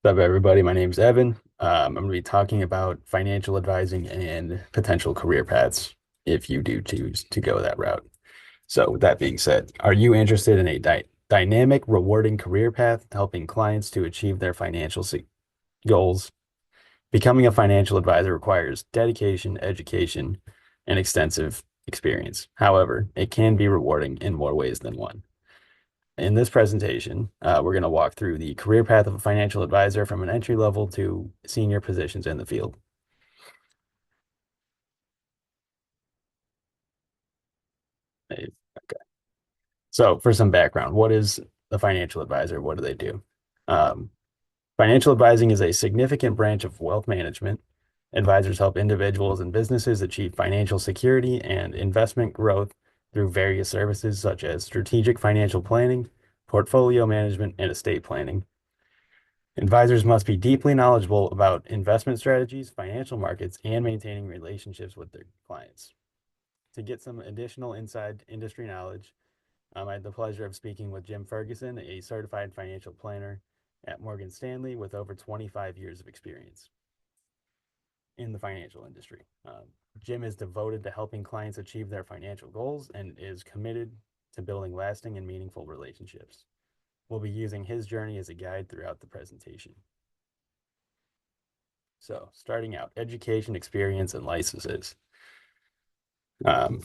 What's up, everybody? My name's Evan. I'm going to be talking about financial advising and potential career paths if you do choose to go that route. So, with that being said, are you interested in a dynamic, rewarding career path helping clients to achieve their financial goals? Becoming a financial advisor requires dedication, education, and extensive experience. However, it can be rewarding in more ways than one. In this presentation, we're going to walk through the career path of a financial advisor from an entry level to senior positions in the field. Okay. So, for some background, what is a financial advisor? What do they do? Um, Financial advising is a significant branch of wealth management. Advisors help individuals and businesses achieve financial security and investment growth through various services such as strategic financial planning, portfolio management, and estate planning. Advisors must be deeply knowledgeable about investment strategies, financial markets, and maintaining relationships with their clients. To get some additional inside industry knowledge, I had the pleasure of speaking with Jim Ferguson, a certified financial planner at Morgan Stanley with over 25 years of experience in the financial industry. Jim is devoted to helping clients achieve their financial goals and is committed to building lasting and meaningful relationships. We'll be using his journey as a guide throughout the presentation. So, starting out, education, experience, and licenses. Um,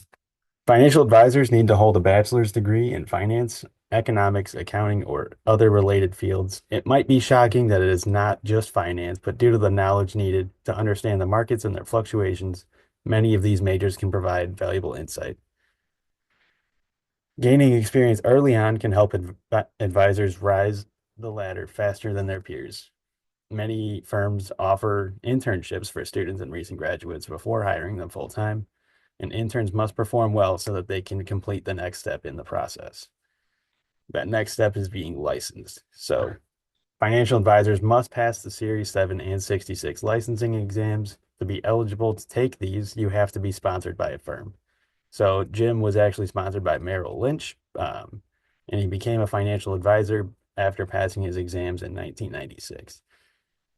Financial advisors need to hold a bachelor's degree in finance, economics, accounting, or other related fields. It might be shocking that it is not just finance, but due to the knowledge needed to understand the markets and their fluctuations, many of these majors can provide valuable insight. Gaining experience early on can help advisors rise the ladder faster than their peers. Many firms offer internships for students and recent graduates before hiring them full time, and interns must perform well so that they can complete the next step in the process. That next step is being licensed. So, financial advisors must pass the Series 7 and 66 licensing exams. To be eligible to take these, you have to be sponsored by a firm. So, Jim was actually sponsored by Merrill Lynch, and he became a financial advisor after passing his exams in 1996.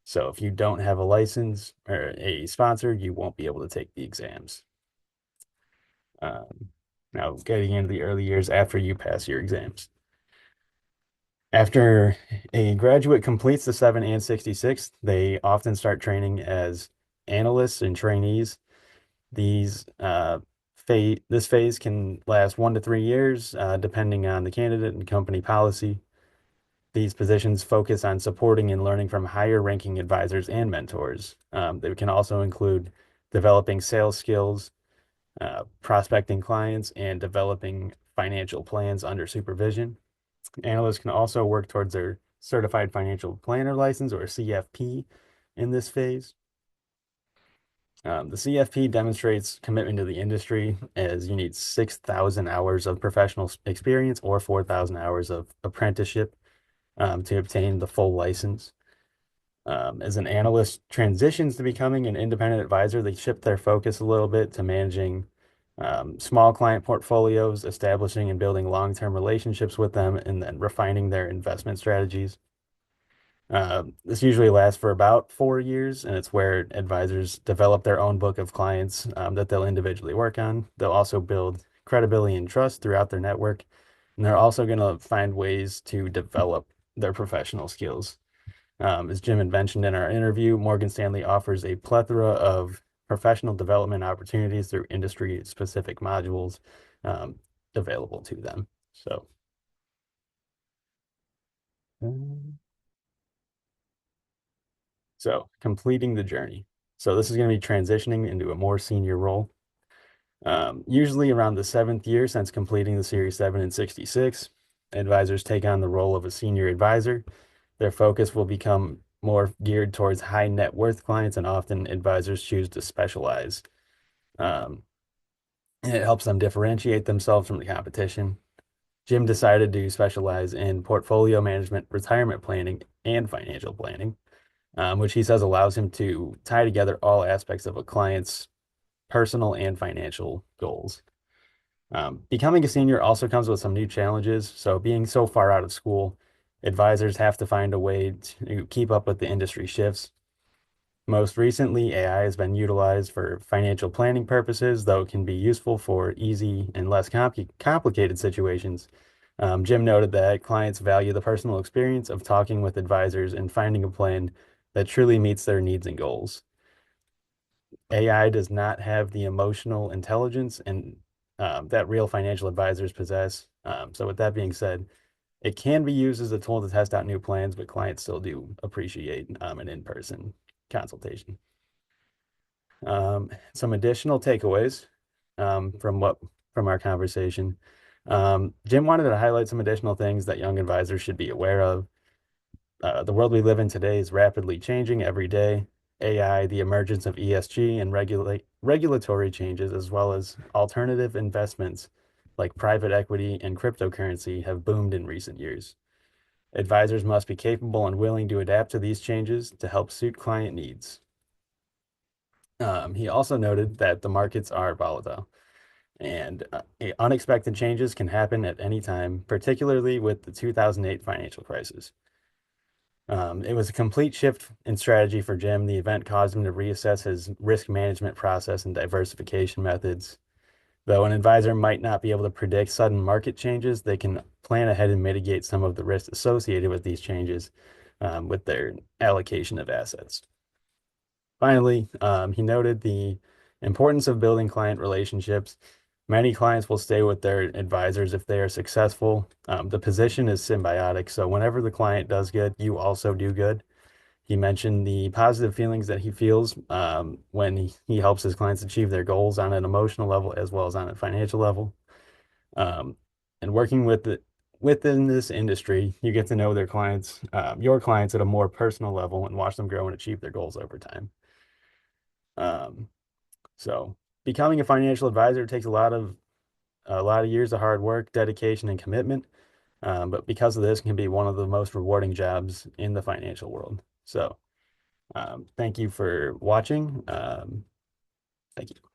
So if you don't have a license or a sponsor, you won't be able to take the exams. Um, Now, getting into the early years after you pass your exams. After a graduate completes the 7 and 66, they often start training as analysts and trainees. These this phase can last 1 to 3 years, depending on the candidate and company policy. These positions focus on supporting and learning from higher ranking advisors and mentors. They can also include developing sales skills, prospecting clients, and developing financial plans under supervision. Analysts can also work towards their certified financial planner license or CFP in this phase. The CFP demonstrates commitment to the industry as you need 6,000 hours of professional experience or 4,000 hours of apprenticeship to obtain the full license. As an analyst transitions to becoming an independent advisor, they shift their focus a little bit to managing small client portfolios, establishing and building long-term relationships with them, and then refining their investment strategies. This usually lasts for about 4 years, and it's where advisors develop their own book of clients that they'll individually work on. They'll also build credibility and trust throughout their network, and they're also going to find ways to develop their professional skills. As Jim had mentioned in our interview, Morgan Stanley offers a plethora of professional development opportunities through industry-specific modules um, available to them. Um, so completing the journey. So this is going to be transitioning into a more senior role. Usually around the seventh year since completing the Series 7 and 66, advisors take on the role of a senior advisor. Their focus will become more geared towards high net worth clients, and often advisors choose to specialize. Um, and it helps them differentiate themselves from the competition. Jim decided to specialize in portfolio management, retirement planning, and financial planning, which he says allows him to tie together all aspects of a client's personal and financial goals. Becoming a senior also comes with some new challenges. So, being so far out of school, Advisors have to find a way to keep up with the industry shifts. Most recently, AI has been utilized for financial planning purposes, though it can be useful for easy and less complicated situations. Jim noted that clients value the personal experience of talking with advisors and finding a plan that truly meets their needs and goals. AI does not have the emotional intelligence and that real financial advisors possess. So, with that being said, it can be used as a tool to test out new plans, but clients still do appreciate an in-person consultation. Some additional takeaways from our conversation. Jim wanted to highlight some additional things that young advisors should be aware of. The world we live in today is rapidly changing every day. AI, the emergence of ESG, and regulatory changes, as well as alternative investments like private equity and cryptocurrency, have boomed in recent years. Advisors must be capable and willing to adapt to these changes to help suit client needs. He also noted that the markets are volatile and unexpected changes can happen at any time, particularly with the 2008 financial crisis. It was a complete shift in strategy for Jim. The event caused him to reassess his risk management process and diversification methods. Though an advisor might not be able to predict sudden market changes, they can plan ahead and mitigate some of the risks associated with these changes with their allocation of assets. Finally, he noted the importance of building client relationships. Many clients will stay with their advisors if they are successful. The position is symbiotic, so whenever the client does good, you also do good. He mentioned the positive feelings that he feels when he helps his clients achieve their goals on an emotional level as well as on a financial level. Um, and working within this industry, you get to know their clients, your clients at a more personal level and watch them grow and achieve their goals over time. Um, so becoming a financial advisor takes a lot of years of hard work, dedication, and commitment. But because of this, it can be one of the most rewarding jobs in the financial world. So thank you for watching. Thank you.